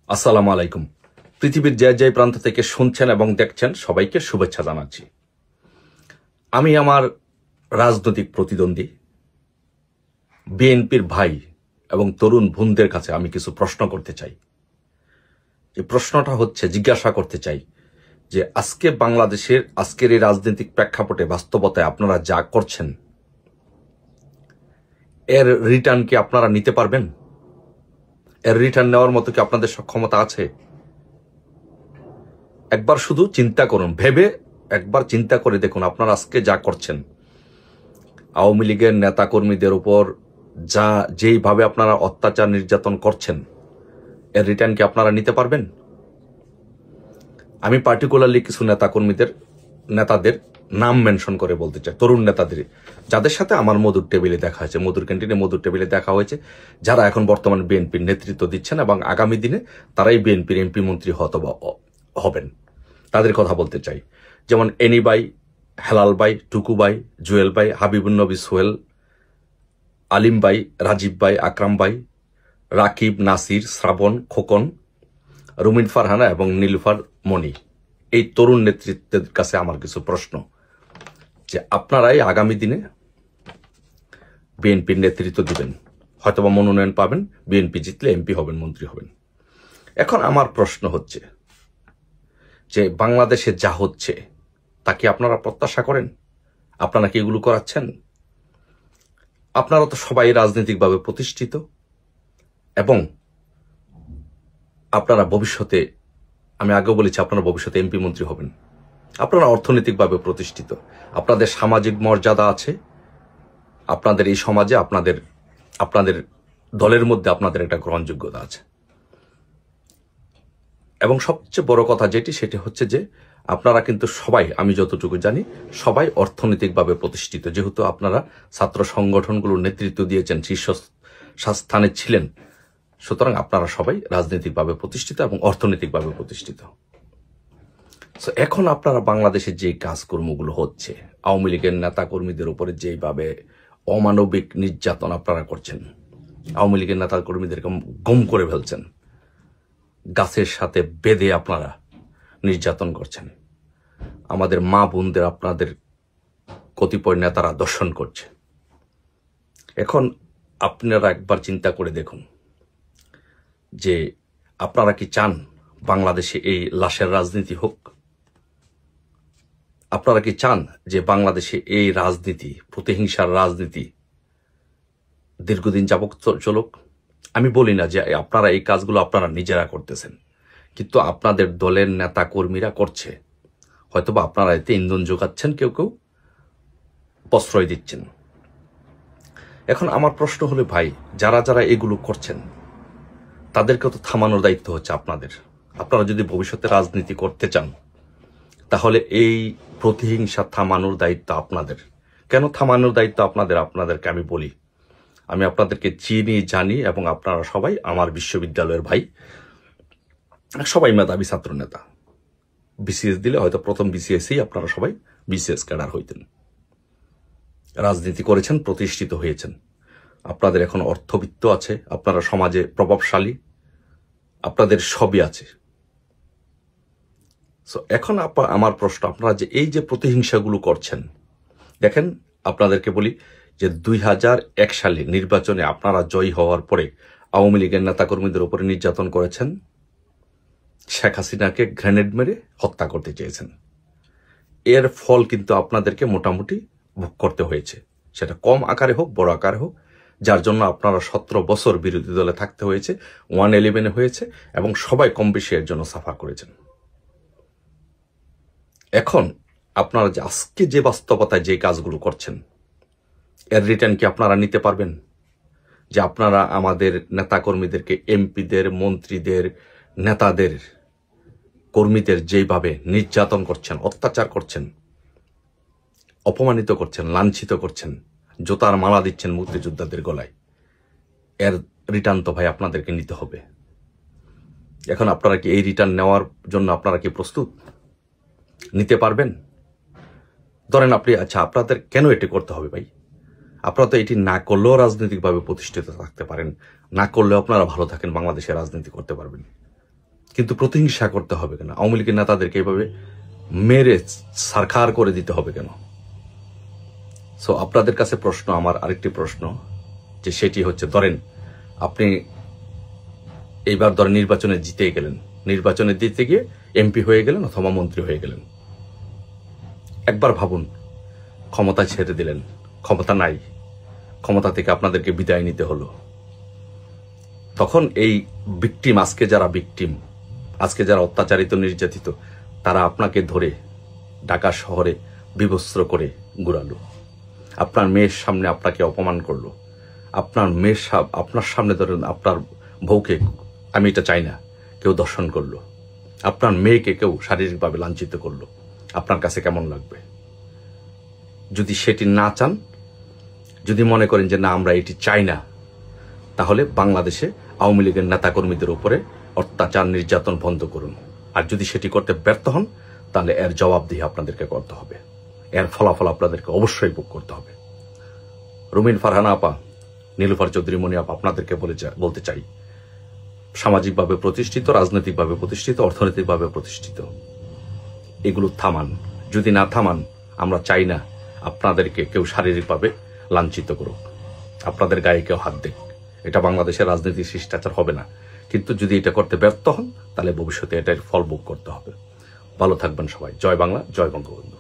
আসসালামু আলাইকুম। পৃথিবীর যে যে প্রান্ত থেকে শুনছেন এবং দেখছেন সবাইকে শুভেচ্ছা জানাচ্ছি। আমি আমার রাজনৈতিক প্রতিদ্বন্দ্বী বিএনপির ভাই এবং তরুণ বোনদের কাছে আমি কিছু প্রশ্ন করতে চাই। যে প্রশ্নটা হচ্ছে, জিজ্ঞাসা করতে চাই যে আজকে বাংলাদেশের আজকের এই রাজনৈতিক প্রেক্ষাপটে বাস্তবতায় আপনারা যা করছেন এর রিটার্ন কি আপনারা নিতে পারবেন? এর রিটার্ন নেওয়ার মতো কি আপনাদের সক্ষমতা আছে? একবার শুধু চিন্তা করুন, ভেবে একবার চিন্তা করে দেখুন আপনারা আজকে যা করছেন, আওয়ামী লীগের নেতাকর্মীদের উপর যেইভাবে আপনারা অত্যাচার নির্যাতন করছেন এর রিটার্ন কি আপনারা নিতে পারবেন? আমি পার্টিকুলারলি কিছু নেতাদের নাম মেনশন করে বলতে চাই, তরুণ নেতাদের, যাদের সাথে আমার মধুর টেবিলে দেখা হয়েছে, মধুর ক্যান্টিনে মধুর টেবিলে দেখা হয়েছে, যারা এখন বর্তমানে বিএনপির নেতৃত্ব দিচ্ছেন এবং আগামী দিনে তারাই বিএনপির এমপি মন্ত্রী হবেন। তাদের কথা বলতে চাই, যেমন এনি ভাই, হেলাল ভাই, টুকু ভাই, জুয়েল ভাই, হাবিবুন নবী সোহেল, আলিম ভাই, রাজীব ভাই, আকরাম ভাই, রাকিব, নাসির, শ্রাবণ, খোকন, রুমিন ফারহানা এবং নীলুফার মনি। এই তরুণ নেতৃত্বের কাছে আমার কিছু প্রশ্ন, যে আপনারাই আগামী দিনে বিএনপির নেতৃত্ব দিবেন, হয়তোবা মনোনয়ন পাবেন, বিএনপি জিতলে এমপি হবেন, মন্ত্রী হবেন। এখন আমার প্রশ্ন হচ্ছে যে বাংলাদেশে যা হচ্ছে তা কি আপনারা প্রত্যাশা করেন? আপনারা কি এগুলো করাচ্ছেন? আপনারা তো সবাই রাজনৈতিকভাবে প্রতিষ্ঠিত এবং আপনারা ভবিষ্যতে, আমি আগেও বলেছি, আপনারা ভবিষ্যতে এমপি মন্ত্রী হবেন। আপনারা অর্থনৈতিকভাবে প্রতিষ্ঠিত, আপনাদের সামাজিক মর্যাদা আছে, আপনাদের এই সমাজে আপনাদের দলের মধ্যে আপনাদের একটা গ্রহণযোগ্যতা আছে। এবং সবচেয়ে বড় কথা সেটি হচ্ছে যে আপনারা কিন্তু সবাই, আমি যতটুকু জানি, সবাই অর্থনৈতিকভাবে প্রতিষ্ঠিত। যেহেতু আপনারা ছাত্র সংগঠনগুলোর নেতৃত্ব দিয়েছেন, শীর্ষ স্থানে ছিলেন, সুতরাং আপনারা সবাই রাজনৈতিকভাবে প্রতিষ্ঠিত এবং অর্থনৈতিকভাবে প্রতিষ্ঠিত। এখন আপনারা বাংলাদেশে যে কাজকর্মগুলো হচ্ছে, আওয়ামী লীগের নেতা কর্মীদের উপরে যেভাবে অমানবিক নির্যাতন আপনারা করছেন, আওয়ামী লীগের নেতা কর্মীদেরকে গম করে ফেলছেন, গাছের সাথে বেঁধে আপনারা নির্যাতন করছেন, আমাদের মা বোনদের আপনাদের কতিপয় নেতারা দর্শন করছে। এখন আপনারা একবার চিন্তা করে দেখুন যে আপনারা কি চান বাংলাদেশে এই লাশের রাজনীতি হোক? আপনারা কি চান যে বাংলাদেশে এই রাজনীতি, প্রতিহিংসার রাজনীতি দীর্ঘদিন যাবত চলুক? আমি বলি না যে আপনারা এই কাজগুলো আপনারা নিজেরা করতেছেন, কিন্তু আপনাদের দলের নেতা কর্মীরা করছে। হয়তোবা আপনারা এতে ইন্ধন যোগাচ্ছেন, কেউ কেউ প্রশ্রয় দিচ্ছেন। এখন আমার প্রশ্ন হলো, ভাই, যারা যারা এগুলো করছেন তাদেরকে তো থামানোর দায়িত্ব হচ্ছে আপনাদের। আপনারা যদি ভবিষ্যতে রাজনীতি করতে চান তাহলে এই প্রতিহিংসা থামানোর দায়িত্ব আপনাদের। কেন থামানোর দায়িত্ব আপনাদের? আপনাদেরকে আমি বলি, আমি আপনাদেরকে চিনি, জানি, এবং আপনারা সবাই আমার বিশ্ববিদ্যালয়ের ভাই, সবাই মেধাবী ছাত্র নেতা। বিসিএস দিলে হয়তো প্রথম বিসিএসই আপনারা সবাই বিসিএস ক্যাডার হইতেন, রাজনীতি করেছেন, প্রতিষ্ঠিত হয়েছেন, আপনাদের এখন অর্থবিত্ত আছে, আপনারা সমাজে প্রভাবশালী, আপনাদের সবই আছে। এখন আমার প্রশ্ন, আপনারা যে এই যে প্রতিহিংসাগুলো করছেন, দেখেন আপনাদেরকে বলি যে 2001 সালে নির্বাচনে আপনারা জয়ী হওয়ার পরে আওয়ামী লীগের নেতাকর্মীদের উপরে নির্যাতন করেছেন, শেখ হাসিনাকে গ্রেনেড মেরে হত্যা করতে চেয়েছেন। এর ফল কিন্তু আপনাদেরকে মোটামুটি ভোগ করতে হয়েছে, সেটা কম আকারে হোক বড় আকারে হোক, যার জন্য আপনারা 17 বছর বিরোধী দলে থাকতে হয়েছে, 111 হয়েছে, এবং সবাই কম বেশি এর জন্য সাফার করেছেন। এখন আপনারা যে আজকে যে বাস্তবতায় যে কাজগুলো করছেন এর রিটার্ন কি আপনারা নিতে পারবেন? যে আপনারা আমাদের নেতাকর্মীদেরকে, এমপিদের, মন্ত্রীদের, নেতাদের, কর্মীদের যেভাবে নির্যাতন করছেন, অত্যাচার করছেন, অপমানিত করছেন, লাঞ্ছিত করছেন, জোতার মালা দিচ্ছেন মুক্তিযোদ্ধাদের গলায়, এর রিটার্ন তো ভাই আপনাদেরকে নিতে হবে। এখন আপনারা কি এই রিটার্ন নেওয়ার জন্য আপনারা কি প্রস্তুত? নিতে পারবেন? ধরেন আপনি, আচ্ছা, আপনাদের কেন এটি করতে হবে ভাই? আপনারা তো এটি না করলেও রাজনৈতিকভাবে প্রতিষ্ঠিত থাকতে পারেন, না করলেও আপনারা ভালো থাকেন, বাংলাদেশে রাজনীতি করতে পারবেন। কিন্তু প্রতিহিংসা করতে হবে কেন? আওয়ামী লীগের নেতাদেরকে এভাবে মেরে সারখার করে দিতে হবে কেন? সো আপনাদের কাছে প্রশ্ন, আমার আরেকটি প্রশ্ন, যে সেটি হচ্ছে, ধরেন আপনি এইবার ধরেন নির্বাচনে জিতে গেলেন, নির্বাচনে জিতে গিয়ে এমপি হয়ে গেলেন অথবা মন্ত্রী হয়ে গেলেন। একবার ভাবুন, ক্ষমতা ছেড়ে দিলেন, ক্ষমতা নাই, ক্ষমতা থেকে আপনাদেরকে বিদায় নিতে হলো। তখন এই ভিকটিম, আজকে যারা ভিকটিম, আজকে যারা অত্যাচারিত নির্যাতিত, তারা আপনাকে ধরে ঢাকা শহরে বিবস্ত্র করে ঘুরালো, আপনার মেয়ের সামনে আপনাকে অপমান করলো, আপনার সামনে ধরেন আপনার বউকে, আমি এটা চাই না, কেউ দর্শন করলো, আপনার মেয়েকে কেউ শারীরিকভাবে লাঞ্ছিত করলো, আপনার কাছে কেমন লাগবে? যদি সেটি না চান, যদি মনে করেন যে না আমরা এটি চাই না, তাহলে বাংলাদেশে আওয়ামী লীগের নেতাকর্মীদের উপরে অত্যাচার নির্যাতন বন্ধ করুন। আর যদি সেটি করতে ব্যর্থ হন, তাহলে এর জবাবদিহি আপনাদেরকে করতে হবে, এর ফলাফল আপনাদেরকে অবশ্যই ভোগ করতে হবে। রুমিন ফারহানা আপা, নীলুফার চৌধুরী মনি আপা, আপনাদেরকে বলতে চাই, সামাজিকভাবে প্রতিষ্ঠিত, রাজনৈতিকভাবে প্রতিষ্ঠিত, অর্থনৈতিকভাবে প্রতিষ্ঠিত, এগুলো থামান। যদি না থামান, আমরা চাই না আপনাদেরকে কেউ শারীরিকভাবে লাঞ্ছিত করুক, আপনাদের গায়ে কেউ হাত দেখ। এটা বাংলাদেশের রাজনীতির শিষ্টাচার হবে না। কিন্তু যদি এটা করতে ব্যর্থ হন, তাহলে ভবিষ্যতে এটার ফল ভোগ করতে হবে। ভালো থাকবেন সবাই। জয় বাংলা, জয় বঙ্গবন্ধু।